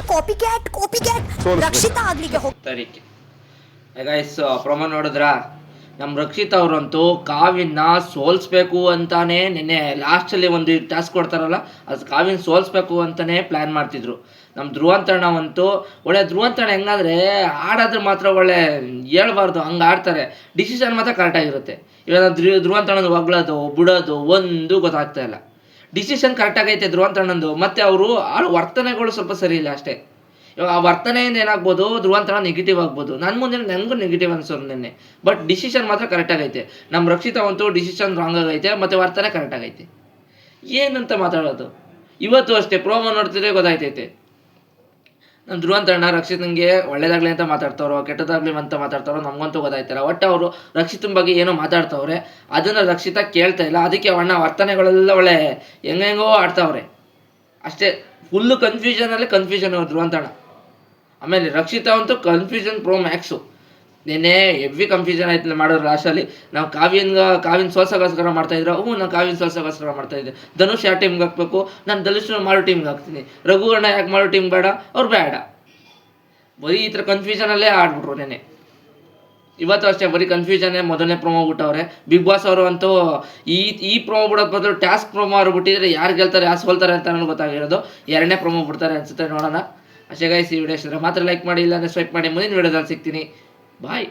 Copy cat Rakshita ಆಗ್ಲಿಕ್ಕೆ ಹೋಗ್ತಾರಿಕೆ guys promo ನೋಡಿದ್ರಾ? ನಮ್ಮ ರಕ್ಷಿತ್ ಅವರಂತೂ ಕಾವ್ಯನ ಸೋಲ್ಸ್ಬೇಕು ಅಂತಾನೆ ನಿನ್ನೆ ಲಾಸ್ಟಲ್ಲಿ ಒಂದು ಟಾಸ್ಕ್ ಕೊಡ್ತಾರಲ್ಲ, ಅದು ಕಾವ್ಯನ ಸೋಲ್ಸ್ಬೇಕು ಅಂತಾನೆ ಪ್ಲ್ಯಾನ್ ಮಾಡ್ತಿದ್ರು. ನಮ್ಮ ಧ್ರುವಂತಣ್ಣವಂತೂ ಒಳ್ಳೆ ಧ್ರುವಂತಣ್ಣ ಹೆಂಗಂದ್ರೆ ಆಡೋದ್ರೆ ಮಾತ್ರ ಒಳ್ಳೆ ಹೇಳ್ಬಾರ್ದು ಹಂಗೆ ಆಡ್ತಾರೆ, ಡಿಸಿಷನ್ ಮಾತ್ರ ಕರೆಕ್ಟಾಗಿರುತ್ತೆ. ಇವಾಗ ಧ್ರುವಂತಣ್ಣನ ಹೊಗಳೋದು ಬಿಡೋದು ಒಂದು ಗೊತ್ತಾಗ್ತಾ ಇಲ್ಲ. ಡಿಸಿಷನ್ ಕರೆಕ್ಟಾಗೈತೆ ಧ್ರುವಂತಣ್ಣಂದು, ಮತ್ತು ಅವರು ಆಡೋ ವರ್ತನೆಗಳು ಸ್ವಲ್ಪ ಸರಿ ಇಲ್ಲ ಅಷ್ಟೇ. ಇವಾಗ ಆ ವರ್ತನೆಯಿಂದ ಏನಾಗ್ಬೋದು, ಧ್ರುವಂತಣ ನೆಗೆಟಿವ್ ಆಗ್ಬೋದು. ನನ್ನ ಮುಂದೆ ನನಗೂ ನೆಗೆಟಿವ್ ಅನ್ಸೋದು ನಿನ್ನೆ, ಬಟ್ ಡಿಸಿಷನ್ ಮಾತ್ರ ಕರೆಕ್ಟಾಗೈತೆ. ನಮ್ಮ ರಕ್ಷಿತಾ ಅಂತೂ ಡಿಸಿಷನ್ ರಾಂಗ್ ಆಗೈತೆ ಮತ್ತು ವರ್ತನೆ ಕರೆಕ್ಟಾಗೈತೆ. ಏನಂತ ಮಾತಾಡೋದು? ಇವತ್ತು ಅಷ್ಟೇ ಪ್ರೋಮೋ ನೋಡ್ತಿದ್ರೆ ಗೊತ್ತಾಯ್ತೈತೆ. ನಮ್ಮ ಧ್ರುವಂತಣ್ಣ ರಕ್ಷಿತನಿಗೆ ಒಳ್ಳೇದಾಗಲಿ ಅಂತ ಮಾತಾಡ್ತಾರೋ ಕೆಟ್ಟದಾಗಲಿ ಅಂತ ಮಾತಾಡ್ತಾರೋ ನಮಗಂತೂ ಗೊತ್ತಾಯ್ತಾರ. ಒಟ್ಟು ಅವರು ರಕ್ಷಿತನ ಬಗ್ಗೆ ಏನೋ ಮಾತಾಡ್ತಾವ್ರೆ, ಅದನ್ನು ರಕ್ಷಿತ ಕೇಳ್ತಾ ಇಲ್ಲ. ಅದಕ್ಕೆ ಅಣ್ಣ ವರ್ತನೆಗಳೆಲ್ಲ ಒಳ್ಳೆ ಹೆಂಗೆಂಗೋ ಆಡ್ತಾವ್ರೆ ಅಷ್ಟೇ. ಫುಲ್ಲು ಕನ್ಫ್ಯೂಷನ್ ಧ್ರುವಂತಣ್ಣ. ಆಮೇಲೆ ರಕ್ಷಿತಾ ಅಂತೂ ಕನ್ಫ್ಯೂಷನ್ ಪ್ರೋ ಮ್ಯಾಕ್ಸು. ನೆನ್ನೆ ಹೆವಿ ಕನ್ಫ್ಯೂಷನ್ ಆಯ್ತು ಮಾಡೋರು ಲಾಸ್ಟಲ್ಲಿ. ನಾವು ಕಾವ್ಯನ ಸೋಲ್ಸೋಗೋಸ್ಕರ ಮಾಡ್ತಾಯಿದ್ರು. ನಾನು ಕಾವ್ಯನ ಸೋಲ್ಸೋಗೋಸ್ಕರ ಮಾಡ್ತಾಯಿದ್ದೆ. ಧನುಷ್ ಯಾವ ಟೀಮ್ಗೆ ಹಾಕಬೇಕು, ನಾನು ಧನುಷ್ ಮಾಡೋ ಟೀಮ್ಗೆ ಹಾಕ್ತೀನಿ. ರಘು ಅಣ್ಣ ಯಾಕೆ ಮಾಡೋ ಟೀಮ್ ಬೇಡ, ಅವ್ರು ಬೇಡ. ಬರೀ ಈ ಥರ ಕನ್ಫ್ಯೂಷನಲ್ಲೇ ಆಡ್ಬಿಟ್ರು ನೆನ್ನೆ. ಇವತ್ತು ಅಷ್ಟೇ ಬರೀ ಕನ್ಫ್ಯೂಷನ್ನೇ. ಮೊದಲನೇ ಪ್ರೊಮೋ ಬಿಟ್ಟವ್ರೆ ಬಿಗ್ ಬಾಸ್ ಅವರು ಅಂತೂ. ಈ ಪ್ರೊಮೋ ಬಿಡೋದು ಬದಲು ಟಾಸ್ಕ್ ಪ್ರೊಮೋ ಅವ್ರು ಬಿಟ್ಟಿದ್ರೆ ಯಾರು ಗೆಲ್ತಾರೆ ಯಾರು ಸೋಲ್ತಾರೆ ಅಂತ ನನಗೆ ಗೊತ್ತಾಗಿರೋದು. ಎರಡನೇ ಪ್ರೊಮೋ ಬಿಡ್ತಾರೆ ಅನ್ಸುತ್ತೆ, ನೋಡೋಣ. ಅಷ್ಟೇ ಗೈಸ್, ಈ ವಿಡಿಯೋ ಇಷ್ಟ ಮಾತ್ರ ಲೈಕ್ ಮಾಡಿ, ಇಲ್ಲಾಂದರೆ ಸ್ವೈಪ್ ಮಾಡಿ. ಮುಂದಿನ ವಿಡಿಯೋದಲ್ಲಿ ಸಿಗ್ತೀನಿ. ಬಾಯ್.